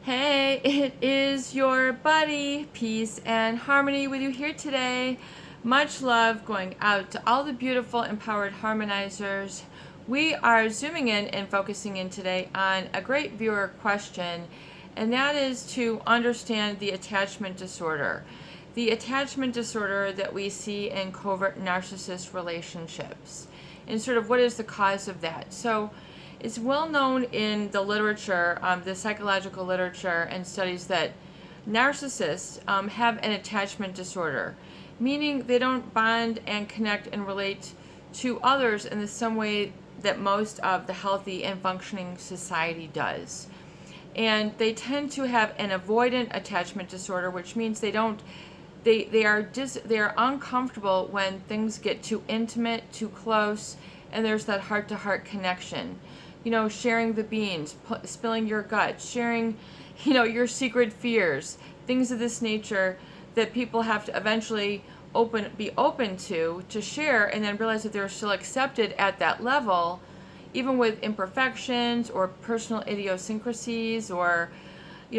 Hey, it is your buddy, Peace and Harmony, with you here today. Much love going out to all the beautiful, empowered harmonizers. We are zooming in and focusing in today on a great viewer question, and that is to understand the attachment disorder. The attachment disorder that we see in covert narcissist relationships, and sort of what is the cause of that. So, it's well known in the literature, the psychological literature and studies, that narcissists have an attachment disorder, meaning they don't bond and connect and relate to others in the same way that most of the healthy and functioning society does. And they tend to have an avoidant attachment disorder, which means they are uncomfortable when things get too intimate, too close, and there's that heart-to-heart connection. Sharing the beans, spilling your guts, sharing, your secret fears, things of this nature that people have to eventually be open to share, and then realize that they're still accepted at that level, even with imperfections or personal idiosyncrasies, or,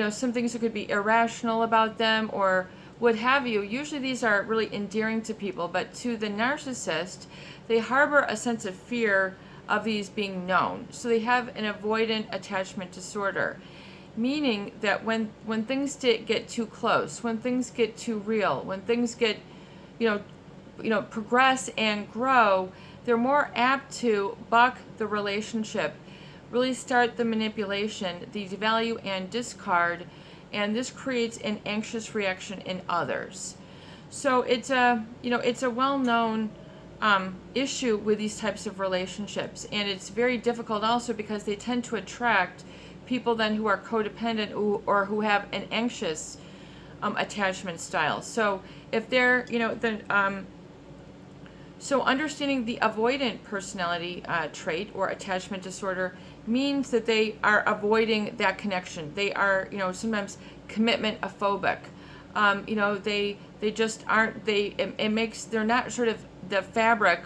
some things that could be irrational about them, or what have you. Usually these are really endearing to people, but to the narcissist, they harbor a sense of fear of these being known. So they have an avoidant attachment disorder, meaning that when things get too close, when things get too real, when things get, progress and grow, they're more apt to buck the relationship, really start the manipulation, the devalue and discard, and this creates an anxious reaction in others. So it's a well-known issue with these types of relationships, and it's very difficult also because they tend to attract people then who are codependent or who have an anxious attachment style. So if they're so understanding the avoidant personality trait or attachment disorder means that they are avoiding that connection. They are sometimes commitment phobic. They just aren't. They're not sort of the fabric,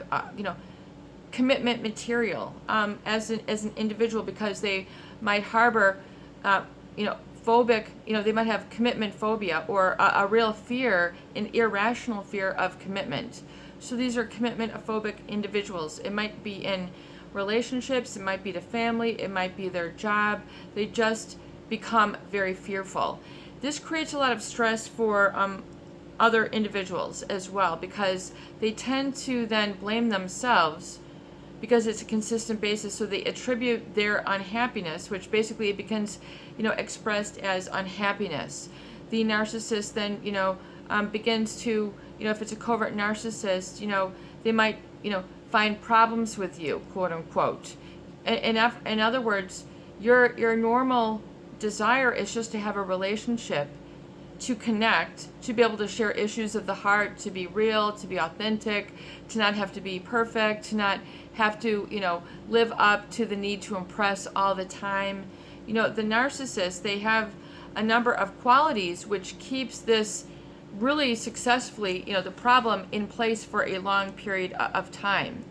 commitment material as an individual, because they might harbor, phobic. They might have commitment phobia or a real fear, an irrational fear of commitment. So these are commitment phobic individuals. It might be in relationships, it might be to family, it might be their job. They just become very fearful. This creates a lot of stress for other individuals as well, because they tend to then blame themselves because it's a consistent basis. So they attribute their unhappiness, which basically becomes, expressed as unhappiness. The narcissist then, begins to, if it's a covert narcissist, they might, find problems with you, quote unquote. In other words, your normal desire is just to have a relationship, to connect, to be able to share issues of the heart, to be real, to be authentic, to not have to be perfect, to not have to, live up to the need to impress all the time. The narcissist, they have a number of qualities which keeps this really successfully, the problem in place for a long period of time.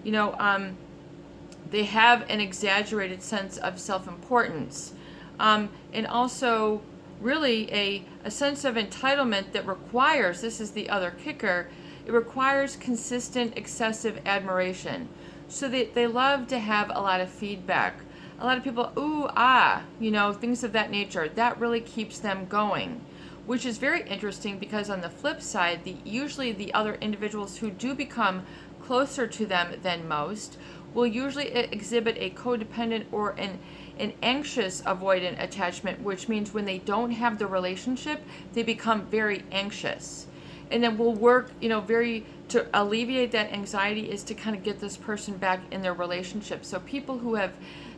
They have an exaggerated sense of self-importance, and also really a sense of entitlement that requires, this is the other kicker, it requires consistent, excessive admiration. So they love to have a lot of feedback. A lot of people, ooh, ah, things of that nature. That really keeps them going, which is very interesting, because on the flip side, usually the other individuals who do become closer to them than most will usually exhibit a codependent or an anxious avoidant attachment, which means when they don't have the relationship, they become very anxious. And then we'll work, to alleviate that anxiety is to kind of get this person back in their relationship. So people who have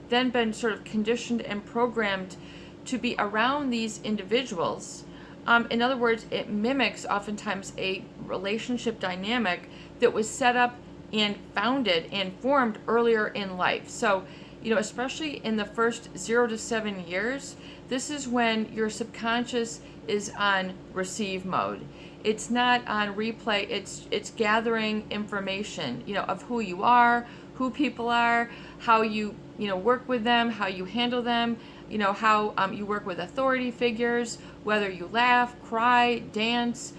then been sort of conditioned and programmed to be around these individuals, in other words, it mimics oftentimes a relationship dynamic that was set up and founded and formed earlier in life. So, especially in the first 0 to 7 years, this is when your subconscious is on receive mode. It's not on replay. It's gathering information, of who you are, who people are, how you, work with them, how you handle them, how you work with authority figures, whether you laugh, cry, dance,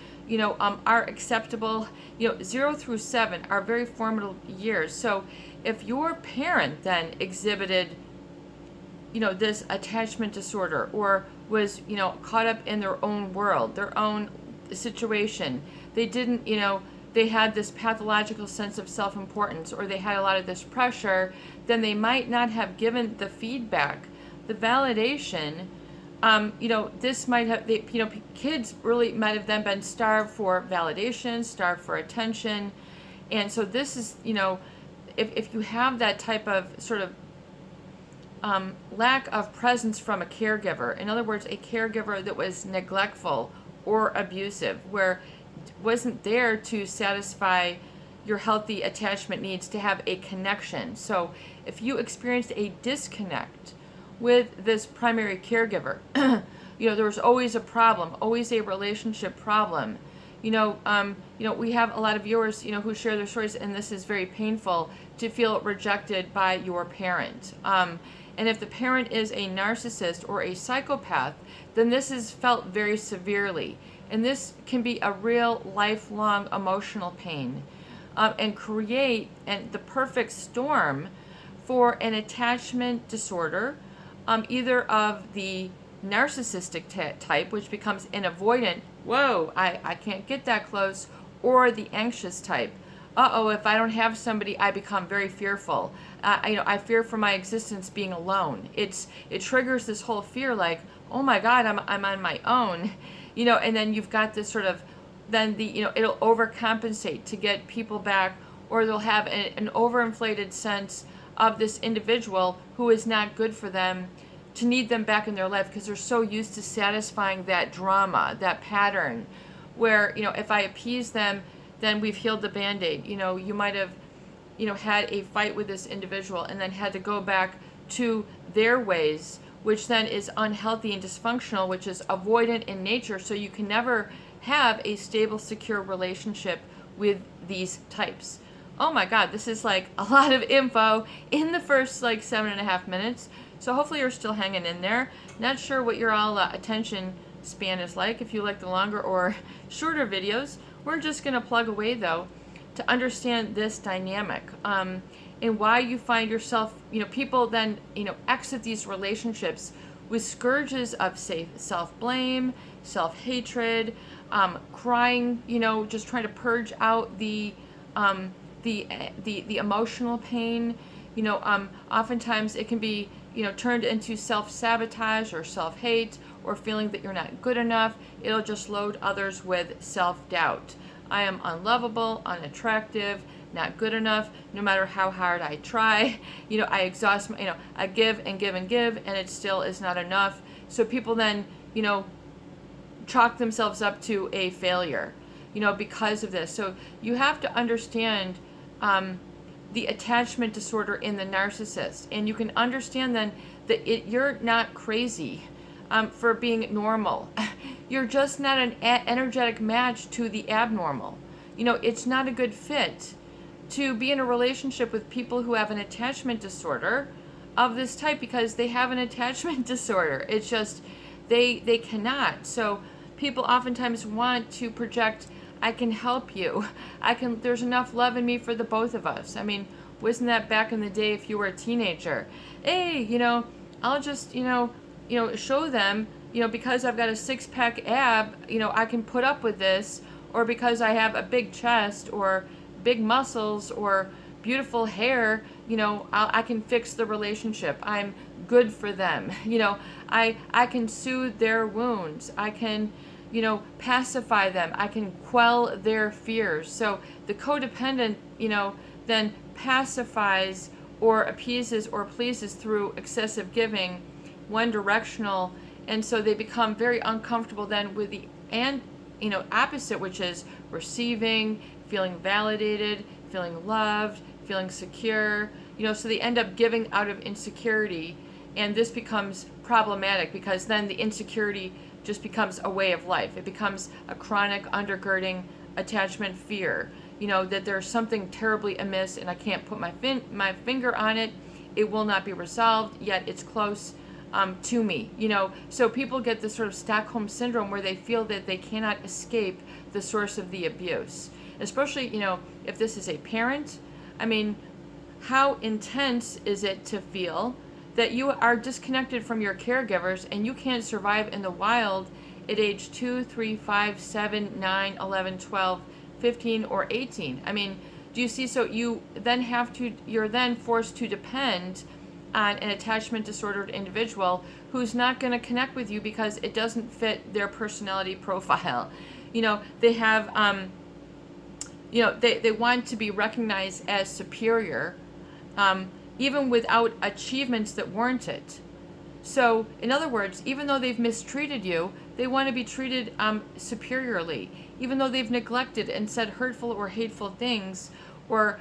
are acceptable. 0 through 7 are very formative years. So if your parent then exhibited, this attachment disorder, or was, caught up in their own world, their own situation, they didn't, they had this pathological sense of self-importance, or they had a lot of this pressure, then they might not have given the feedback, the validation. This might have, kids really might have then been starved for validation, starved for attention. And so this is, if you have that type of sort of lack of presence from a caregiver, in other words, a caregiver that was neglectful or abusive, where wasn't there to satisfy your healthy attachment needs, to have a connection. So if you experienced a disconnect with this primary caregiver, there was always a problem, always a relationship problem. We have a lot of viewers, who share their stories, and this is very painful, to feel rejected by your parent. And if the parent is a narcissist or a psychopath, then this is felt very severely. And this can be a real lifelong emotional pain, and create the perfect storm for an attachment disorder, either of the narcissistic type, which becomes an avoidant, whoa, I can't get that close, or the anxious type. If I don't have somebody, I become very fearful. I fear for my existence being alone. It triggers this whole fear, like, oh my God, I'm on my own, and then you've got this sort of, then it'll overcompensate to get people back, or they'll have an overinflated sense of this individual who is not good for them, to need them back in their life, because they're so used to satisfying that drama, that pattern, where, if I appease them, then we've healed the Band-Aid. You might have, had a fight with this individual and then had to go back to their ways, which then is unhealthy and dysfunctional, which is avoidant in nature. So you can never have a stable, secure relationship with these types. Oh my God, this is like a lot of info in the first 7.5 minutes. So hopefully you're still hanging in there. Not sure what your all attention span is like, if you like the longer or shorter videos. We're just going to plug away, though, to understand this dynamic, and why you find yourself, people then, exit these relationships with scourges of, say, self-blame, self-hatred, crying, just trying to purge out the emotional pain. Oftentimes it can be, turned into self-sabotage or self-hate, or feeling that you're not good enough. It'll just load others with self-doubt. I am unlovable, unattractive, not good enough, no matter how hard I try. I exhaust my, I give and give and give, and it still is not enough. So people then, chalk themselves up to a failure, because of this. So you have to understand the attachment disorder in the narcissist, and you can understand then that you're not crazy for being normal. You're just not an energetic match to the abnormal. It's not a good fit to be in a relationship with people who have an attachment disorder of this type, because they have an attachment disorder. It's just, they cannot. So people oftentimes want to project, I can help you. There's enough love in me for the both of us. I mean, wasn't that back in the day if you were a teenager? Hey, I'll just, show them, because I've got a 6-pack ab, I can put up with this, or because I have a big chest or big muscles or beautiful hair, I can fix the relationship. I'm good for them. I can soothe their wounds. I can, pacify them. I can quell their fears. So the codependent, then pacifies or appeases or pleases through excessive giving, one directional, and so they become very uncomfortable then with the opposite, which is receiving, feeling validated, feeling loved, feeling secure, so they end up giving out of insecurity, and this becomes problematic, because then the insecurity just becomes a way of life. It becomes a chronic undergirding attachment fear, that there's something terribly amiss and I can't put my finger on it. It will not be resolved, yet it's close. to me. So people get this sort of Stockholm syndrome where they feel that they cannot escape the source of the abuse. Especially, if this is a parent. I mean, how intense is it to feel that you are disconnected from your caregivers and you can't survive in the wild at age 2, 3, 5, 7, 9, 11, 12, 15, or 18? I mean, do you see? So you're then forced to depend on an attachment disordered individual who's not going to connect with you because it doesn't fit their personality profile. They have, they want to be recognized as superior, even without achievements that warrant it. So, in other words, even though they've mistreated you, they want to be treated superiorly. Even though they've neglected and said hurtful or hateful things, or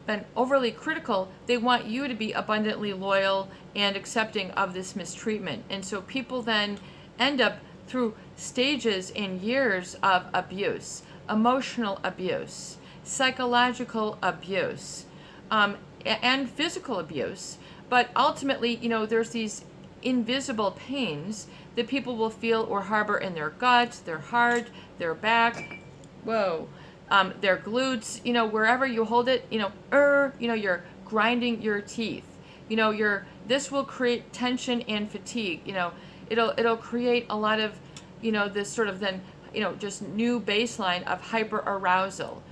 been overly critical, they want you to be abundantly loyal and accepting of this mistreatment. And so people then end up through stages and years of abuse, emotional abuse, psychological abuse, and physical abuse. But ultimately, there's these invisible pains that people will feel or harbor in their gut, their heart, their back, their glutes, wherever you hold it, you're grinding your teeth. This will create tension and fatigue. It'll create a lot of, this sort of then, just new baseline of hyper arousal,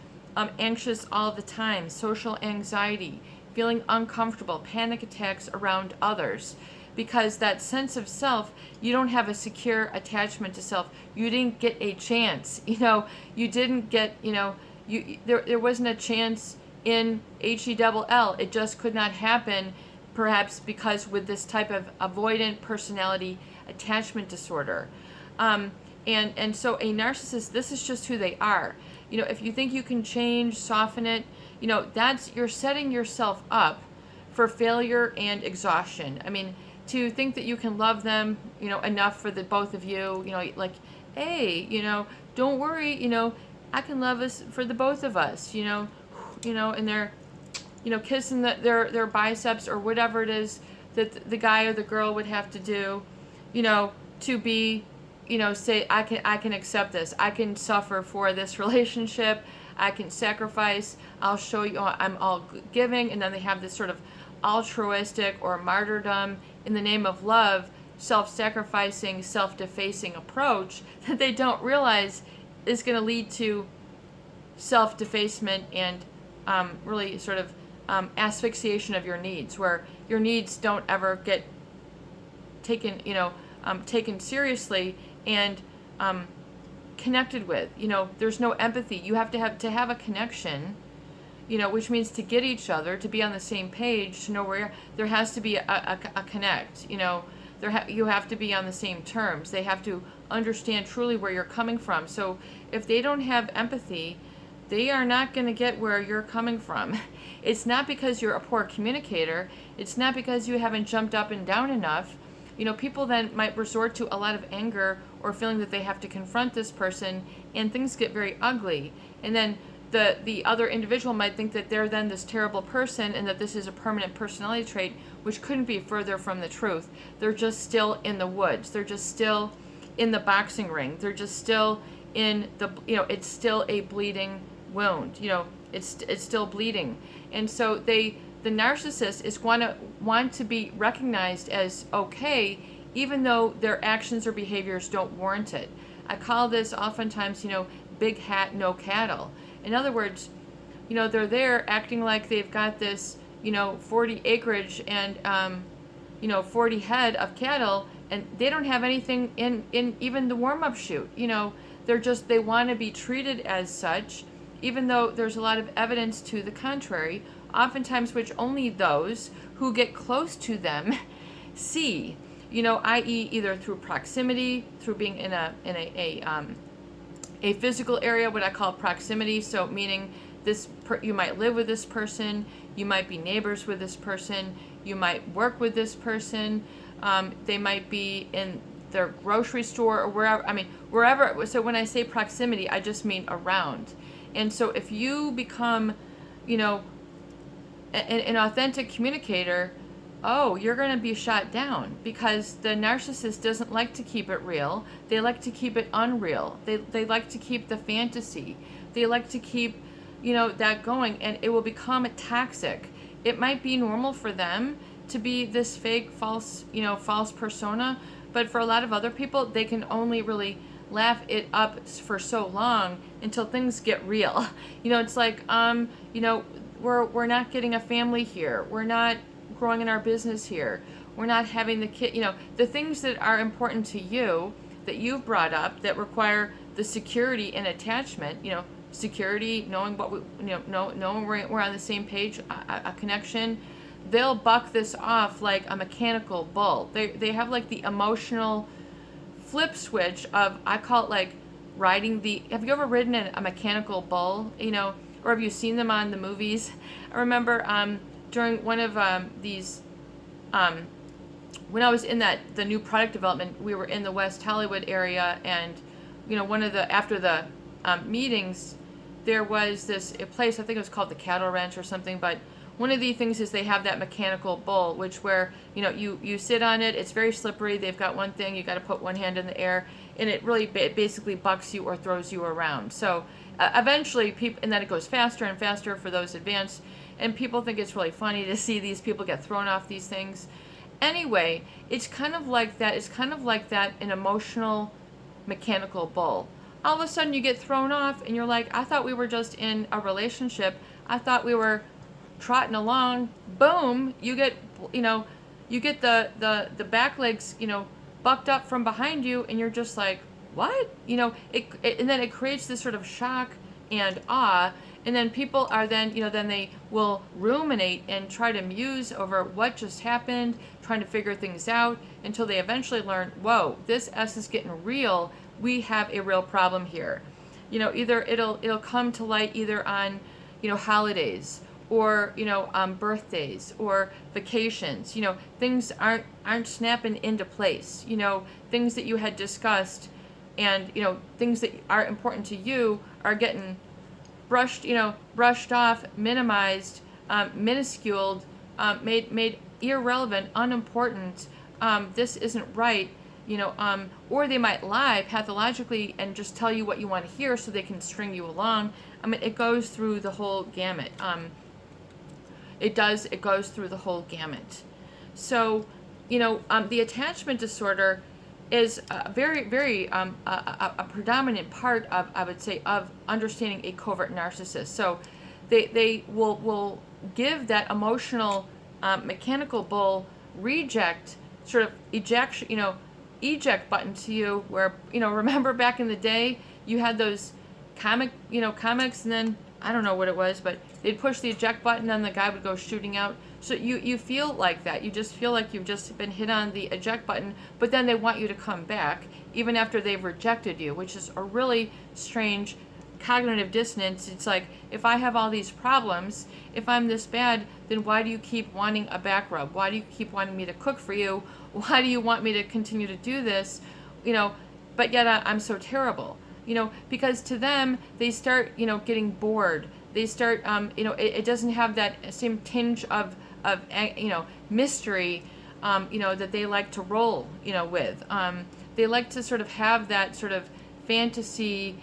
anxious all the time, social anxiety, feeling uncomfortable, panic attacks around others. Because that sense of self, you don't have a secure attachment to self. You didn't get a chance. You didn't get, there wasn't a chance in HELL. It just could not happen, perhaps because with this type of avoidant personality attachment disorder. And so a narcissist, this is just who they are. If you think you can change, soften it, you're setting yourself up for failure and exhaustion. I mean, to think that you can love them, enough for the both of you, like, hey, don't worry, I can love us for the both of us, and they're, kissing their biceps or whatever it is that the guy or the girl would have to do, to be, say, I can accept this, I can suffer for this relationship, I can sacrifice, I'll show you, I'm all giving, and then they have this sort of altruistic or martyrdom in the name of love, self-sacrificing, self-defacing approach that they don't realize is going to lead to self-defacement and really sort of asphyxiation of your needs, where your needs don't ever get taken, taken seriously and connected with. There's no empathy. You have to have a connection, which means to get each other, to be on the same page, to know where there has to be a connect. You have to be on the same terms. They have to understand truly where you're coming from. So if they don't have empathy, they are not going to get where you're coming from. It's not because you're a poor communicator. It's not because you haven't jumped up and down enough. People then might resort to a lot of anger or feeling that they have to confront this person, and things get very ugly. And then the other individual might think that they're then this terrible person and that this is a permanent personality trait, which couldn't be further from the truth. They're just still in the woods. They're just still in the boxing ring. They're just still in the, it's still a bleeding wound. It's still bleeding. And so the narcissist is going to want to be recognized as okay, even though their actions or behaviors don't warrant it. I call this oftentimes, big hat, no cattle. In other words, they're there acting like they've got this, 40 acreage and, 40 head of cattle, and they don't have anything in even the warm-up chute. They want to be treated as such, even though there's a lot of evidence to the contrary, oftentimes which only those who get close to them see, i.e. either through proximity, through being in a physical area, what I call proximity. So meaning you might live with this person, you might be neighbors with this person, you might work with this person, they might be in their grocery store or wherever. I mean, wherever. So when I say proximity, I just mean around. And so if you become, an authentic communicator, oh, you're going to be shot down, because the narcissist doesn't like to keep it real. They like to keep it unreal. They like to keep the fantasy. They like to keep, that going, and it will become toxic. It might be normal for them to be this fake, false persona, but for a lot of other people, they can only really laugh it up for so long until things get real. It's like, we're not getting a family here. We're not growing in our business here. We're not having the kid, the things that are important to you that you've brought up that require the security and attachment, security, knowing what we, knowing we're on the same page, a connection. They'll buck this off like a mechanical bull. They have like the emotional flip switch of, I call it like riding have you ever ridden a mechanical bull, or have you seen them on the movies? I remember during one of these, when I was in the new product development, we were in the West Hollywood area, and after the meetings, there was a place, I think it was called the Cattle Ranch or something, but one of the things is they have that mechanical bull, which where, you sit on it, it's very slippery, they've got one thing, you got to put one hand in the air, and it really basically bucks you or throws you around. So eventually, and then it goes faster and faster for those advanced, and people think it's really funny to see these people get thrown off these things. Anyway, it's kind of like that. It's kind of like that, an emotional mechanical bull. All of a sudden you get thrown off and you're like, I thought we were just in a relationship. I thought we were trotting along. Boom, you get the back legs, bucked up from behind you, and you're just like, what? And then it creates this sort of shock and awe. And then people are then they will ruminate and try to muse over what just happened, trying to figure things out until they eventually learn, whoa, this S is getting real. We have a real problem here. Either it'll come to light either on, holidays or, birthdays or vacations. Things aren't snapping into place. Things that you had discussed and, things that are important to you are getting brushed off, minimized, minusculed, made irrelevant, unimportant. This isn't right, or they might lie pathologically and just tell you what you want to hear so they can string you along. I mean, it goes through the whole gamut. It goes through the whole gamut. So, the attachment disorder is a very, very a predominant part of, I would say, of understanding a covert narcissist. So they will give that emotional mechanical bull reject sort of eject button to you, where remember back in the day you had those comics, and then I don't know what it was, but they'd push the eject button and the guy would go shooting out. So you feel like that. You just feel like you've just been hit on the eject button, but then they want you to come back even after they've rejected you, which is a really strange cognitive dissonance. It's like, if I have all these problems, if I'm this bad, then why do you keep wanting a back rub? Why do you keep wanting me to cook for you? Why do you want me to continue to do this? But yet I'm so terrible. Because to them, they start, getting bored. They start, it doesn't have that same tinge of mystery, that they like to roll, with. They like to sort of have that sort of fantasy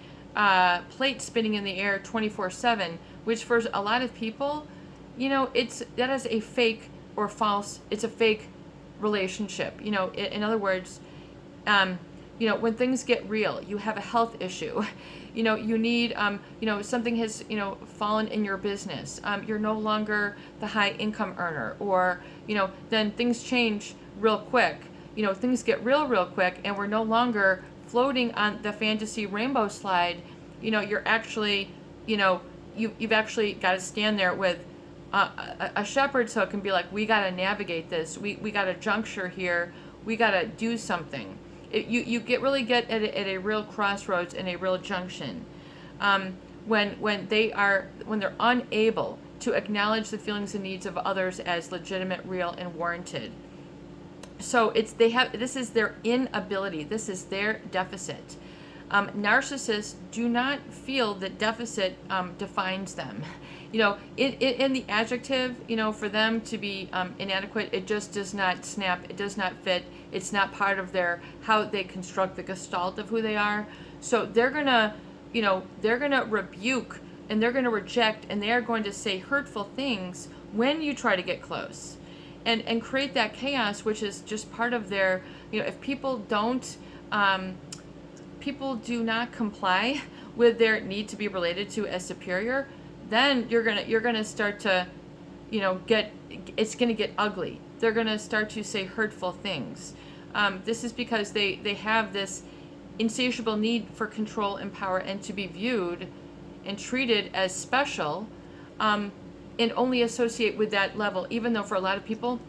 plate spinning in the air 24/7, which for a lot of people, that is a fake or false. It's a fake relationship. In other words, when things get real, you have a health issue, you need, something has, fallen in your business. You're no longer the high income earner, or, then things change real quick. Things get real quick, and we're no longer floating on the fantasy rainbow slide. You're actually, you've actually got to stand there with a shepherd, so it can be like, we got to navigate this. We got a juncture here. We got to do something. You get at a real crossroads and a real junction, when they're unable to acknowledge the feelings and needs of others as legitimate, real, and warranted. So this is their inability. This is their deficit. Narcissists do not feel that deficit defines them. In the adjective, for them to be inadequate, it just does not snap. It does not fit. It's not part of how they construct the gestalt of who they are. So they're gonna rebuke and they're gonna reject and they are going to say hurtful things when you try to get close, and create that chaos, which is just part of their. If people do not comply with their need to be related to as superior, then you're gonna start to, it's gonna get ugly. They're gonna start to say hurtful things. This is because they have this insatiable need for control and power and to be viewed and treated as special, and only associate with that level, even though for a lot of people,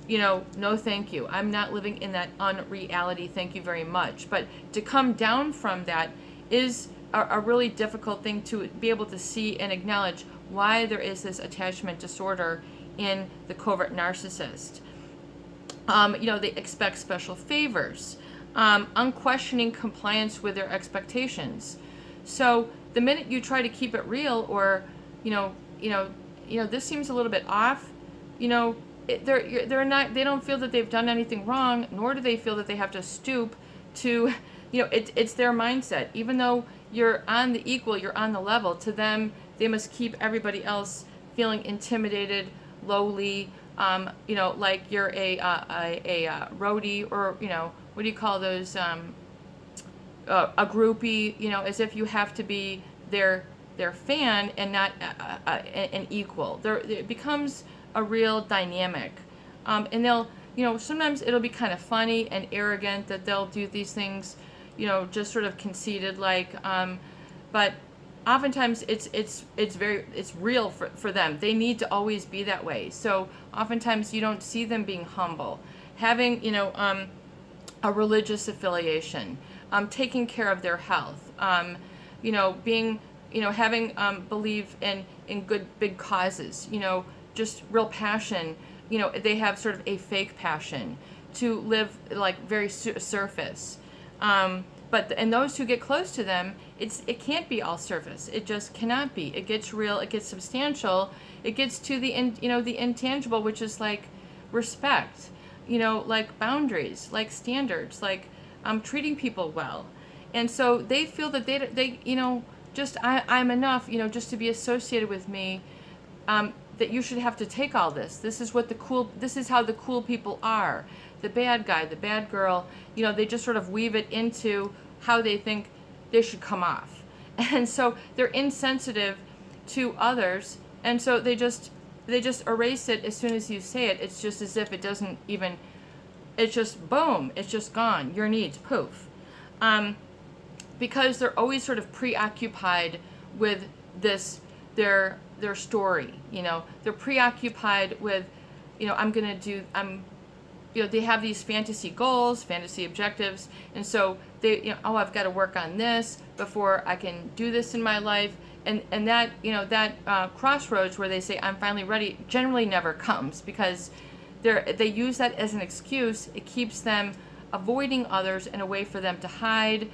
no thank you. I'm not living in that unreality, thank you very much. But to come down from that is a really difficult thing to be able to see and acknowledge why there is this attachment disorder in the covert narcissist. They expect special favors, unquestioning compliance with their expectations. So the minute you try to keep it real, or this seems a little bit off, they're not. They don't feel that they've done anything wrong, nor do they feel that they have to stoop to. It's their mindset. Even though you're on the equal, you're on the level. To them, they must keep everybody else feeling intimidated, lowly. Like you're a roadie, or what do you call those? A groupie. As if you have to be their fan and not an equal. It becomes a real dynamic, and they'll sometimes it'll be kind of funny and arrogant that they'll do these things, just sort of conceited, like, but oftentimes it's real for them. They need to always be that way. So oftentimes you don't see them being humble, having a religious affiliation, taking care of their health, being having believe in good big causes, just real passion. They have sort of a fake passion to live like very surface. But those who get close to them, it can't be all surface. It just cannot be. It gets real. It gets substantial. It gets to the intangible, which is like respect. Like boundaries, like standards, like treating people well. And so they feel that they just I'm enough. Just to be associated with me. That you should have to take all this. This is how the cool people are. The bad guy, the bad girl, they just sort of weave it into how they think they should come off. And so they're insensitive to others, and so they just erase it as soon as you say it. It's just as if it doesn't even, it's just boom, it's just gone. Your needs, poof. Because they're always sort of preoccupied with this, their story. They're preoccupied with, they have these fantasy goals, fantasy objectives, and so they, I've got to work on this before I can do this in my life, and that, that crossroads where they say I'm finally ready generally never comes, because they use that as an excuse. It keeps them avoiding others and a way for them to hide.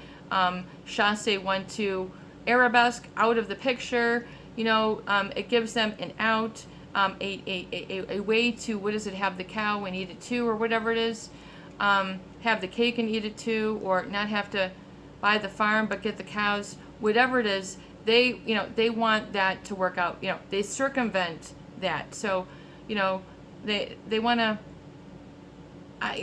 Chasse want to arabesque out of the picture. It gives them an out. A way to, what is it, have the cow and eat it too, or whatever it is, have the cake and eat it too, or not have to buy the farm but get the cows, whatever it is, they want that to work out. They circumvent that. So they want to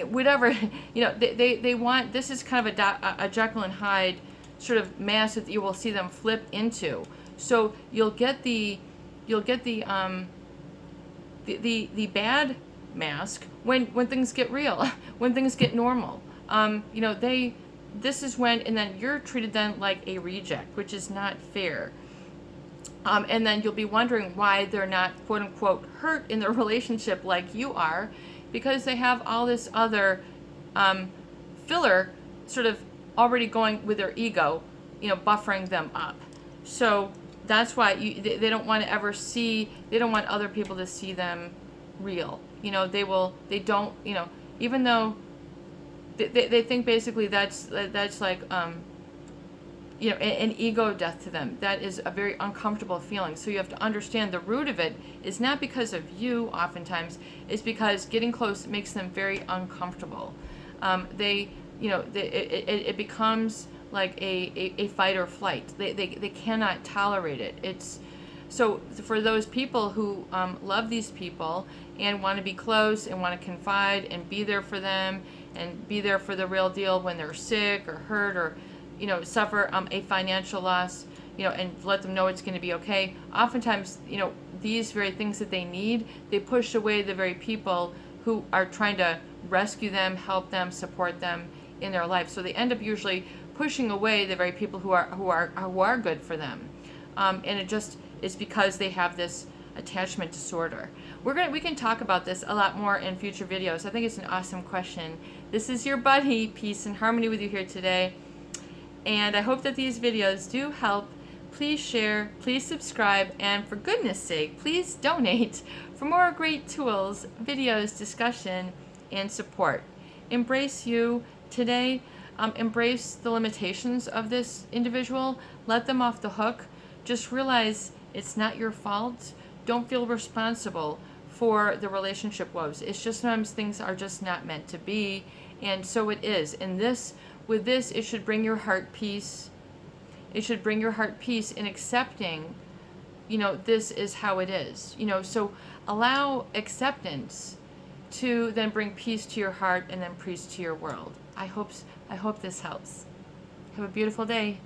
whatever, they want, this is kind of a Jekyll and Hyde sort of mask that you will see them flip into. So you'll get the bad mask when things get real, when things get normal. This is when, and then you're treated then like a reject, which is not fair. And then you'll be wondering why they're not, quote unquote, hurt in their relationship like you are, because they have all this other filler sort of already going with their ego, buffering them up. So that's why they don't want to ever see, they don't want other people to see them real. They don't, even though they think basically that's like, an ego death to them. That is a very uncomfortable feeling. So you have to understand the root of it is not because of you. Oftentimes, it's because getting close makes them very uncomfortable. It becomes like a fight or flight. They cannot tolerate it. It's so for those people who love these people and want to be close and want to confide and be there for them and be there for the real deal when they're sick or hurt or suffer a financial loss, and let them know it's going to be okay. Oftentimes, these very things that they need, they push away the very people who are trying to rescue them, help them, support them in their life. So they end up usually pushing away the very people who are good for them, and it just is because they have this attachment disorder. We can talk about this a lot more in future videos. I think it's an awesome question. This is your buddy, Peace and Harmony, with you here today. And I hope that these videos do help. Please share, please subscribe, and for goodness sake, please donate for more great tools, videos, discussion, and support. Embrace you today. Embrace the limitations of this individual. Let them off the hook. Just realize it's not your fault. Don't feel responsible for the relationship woes. It's just sometimes things are just not meant to be, and so it is. And with this, it should bring your heart peace. It should bring your heart peace in accepting, this is how it is. So allow acceptance to then bring peace to your heart and then peace to your world. I hope this helps. Have a beautiful day.